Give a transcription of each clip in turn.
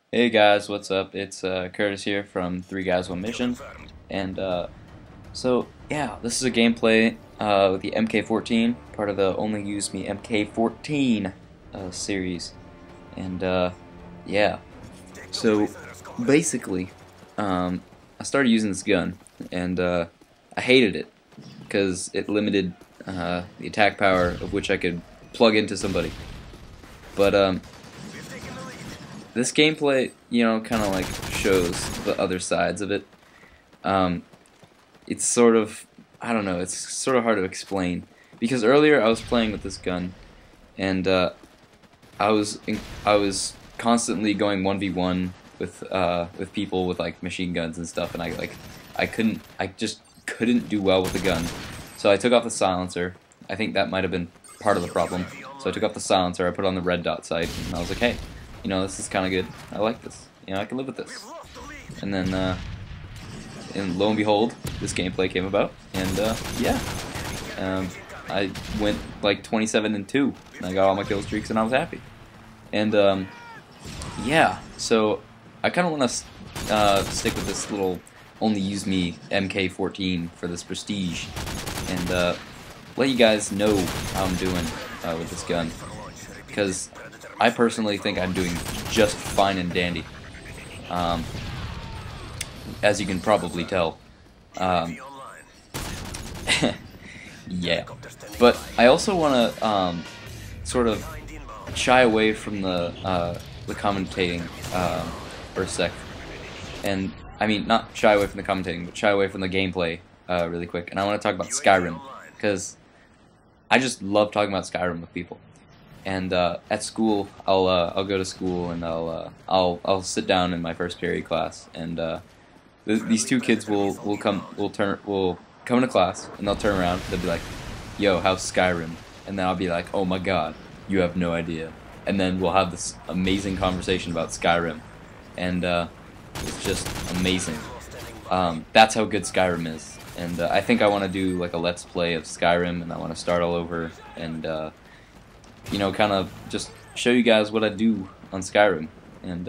Hey guys, what's up? It's Curtis here from 3 Guys 1 Mission, and so yeah, this is a gameplay with the MK14, part of the Only Use Me MK14 series, and yeah, so basically, I started using this gun, and I hated it because it limited the attack power of which I could plug into somebody, but this gameplay, kind of like shows the other sides of it. Um, it's sort of, I don't know, it's sort of hard to explain. Because earlier I was playing with this gun, and I was constantly going 1v1 with people with like machine guns and stuff, and I just couldn't do well with the gun. So I took off the silencer. I think that might have been part of the problem. So I took off the silencer, I put on the red dot sight, and I was like, hey, this is kind of good. I like this. I can live with this. And then, and lo and behold, this gameplay came about, and yeah, I went like 27-2, and I got all my kill streaks, and I was happy. And yeah, so I kind of want to stick with this little Only Use Me MK14 for this prestige, and let you guys know how I'm doing with this gun, because I personally think I'm doing just fine and dandy, as you can probably tell. Yeah, but I also want to sort of shy away from the commentating for a sec, and I mean not shy away from the commentating, but shy away from the gameplay really quick. And I want to talk about Skyrim, because I just love talking about Skyrim with people. And at school, I'll go to school, and I'll sit down in my first period class, and these two kids will come into class, and they'll turn around, they'll be like, "Yo, how's Skyrim?" And then I'll be like, "Oh my God, you have no idea." And then we'll have this amazing conversation about Skyrim, and it's just amazing. That's how good Skyrim is, and I think I want to do like a let's play of Skyrim, and I want to start all over, and kind of just show you guys what I do on Skyrim, and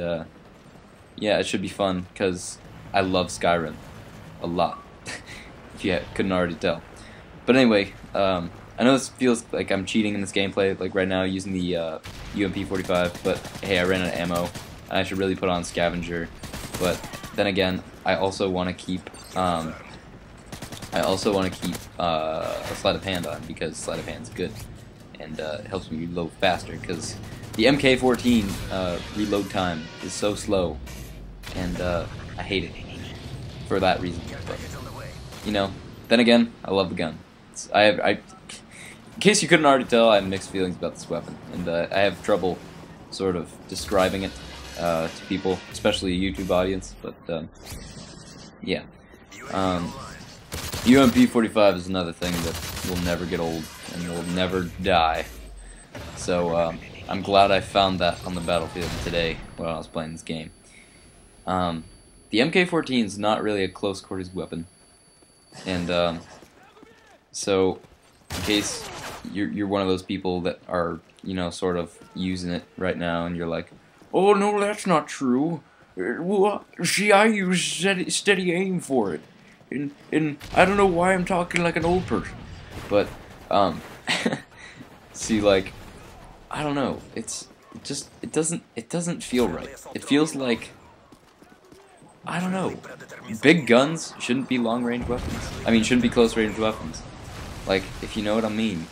yeah, it should be fun, because I love Skyrim a lot, if you couldn't already tell. But anyway, I know this feels like I'm cheating in this gameplay, like right now using the UMP45, but hey, I ran out of ammo, and I should really put on Scavenger. But then again, I also want to keep a sleight of hand on, because sleight of hand's good. And it helps me reload faster, because the MK14 reload time is so slow, and I hate it for that reason. But then again, I love the gun. In case you couldn't already tell, I have mixed feelings about this weapon, and I have trouble sort of describing it to people, especially a YouTube audience. But yeah, UMP45 is another thing that will never get old and will never die. So I'm glad I found that on the battlefield today when I was playing this game. The MK14 is not really a close quarters weapon, and so in case you're one of those people that are sort of using it right now, and you're like, "Oh no, that's not true. Well, see, I use steady aim for it, and I don't know why I'm talking like an old person." But see, like, I don't know, it doesn't feel right. It feels like, I don't know, big guns shouldn't be long-range weapons. I mean, shouldn't be close-range weapons. Like, if you know what I mean.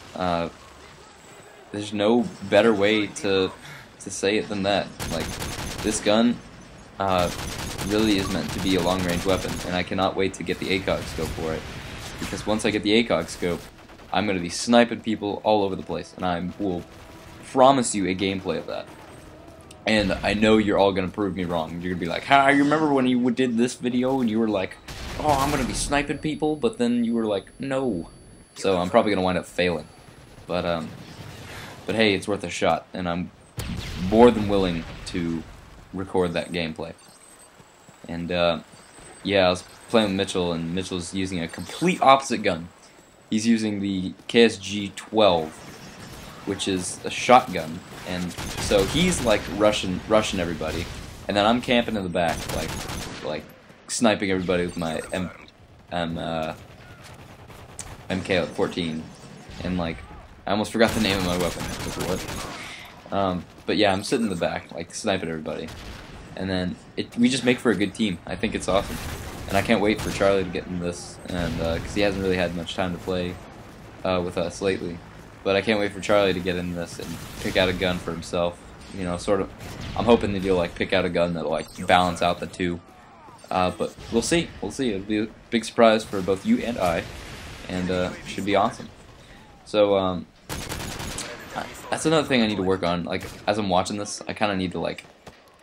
There's no better way to say it than that. Like, this gun really is meant to be a long-range weapon, and I cannot wait to get the ACOG scope for it. Because once I get the ACOG scope, I'm going to be sniping people all over the place, and I will promise you a gameplay of that. And I know you're all going to prove me wrong. You're going to be like, "Hi, you remember when you did this video and you were like, oh, I'm going to be sniping people," but then you were like, "No." So I'm probably going to wind up failing. But hey, it's worth a shot, and I'm more than willing to record that gameplay. And yeah, I was playing with Mitchell, and Mitchell's using a complete opposite gun. He's using the KSG-12, which is a shotgun, and so he's like rushing everybody, and then I'm camping in the back, like sniping everybody with my MK14, and like I almost forgot the name of my weapon. What? But yeah, I'm sitting in the back, like sniping everybody, and then we just make for a good team. I think it's awesome, and I can't wait for Charlie to get in this, and because he hasn't really had much time to play with us lately. But I can't wait for Charlie to get in this and pick out a gun for himself. You know, sort of. I'm hoping that he'll like pick out a gun that'll like balance out the two. But we'll see. We'll see. It'll be a big surprise for both you and I, and should be awesome. So that's another thing I need to work on. Like as I'm watching this, I kind of need to like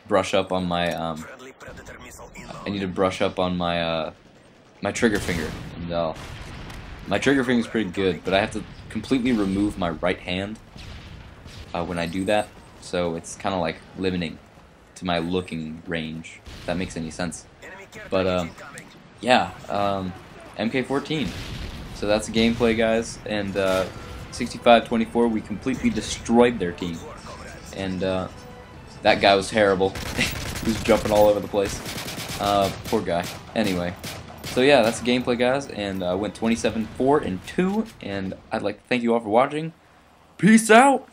brush up on my my trigger finger. And my trigger finger is pretty good, but I have to completely remove my right hand when I do that. So it's kind of like limiting to my looking range, if that makes any sense. But yeah, MK14. So that's the gameplay, guys. And 65-24, we completely destroyed their team. And that guy was terrible. He was jumping all over the place. Poor guy. Anyway, so yeah, that's the gameplay, guys. And I went 27-4-2. And I'd like to thank you all for watching. Peace out.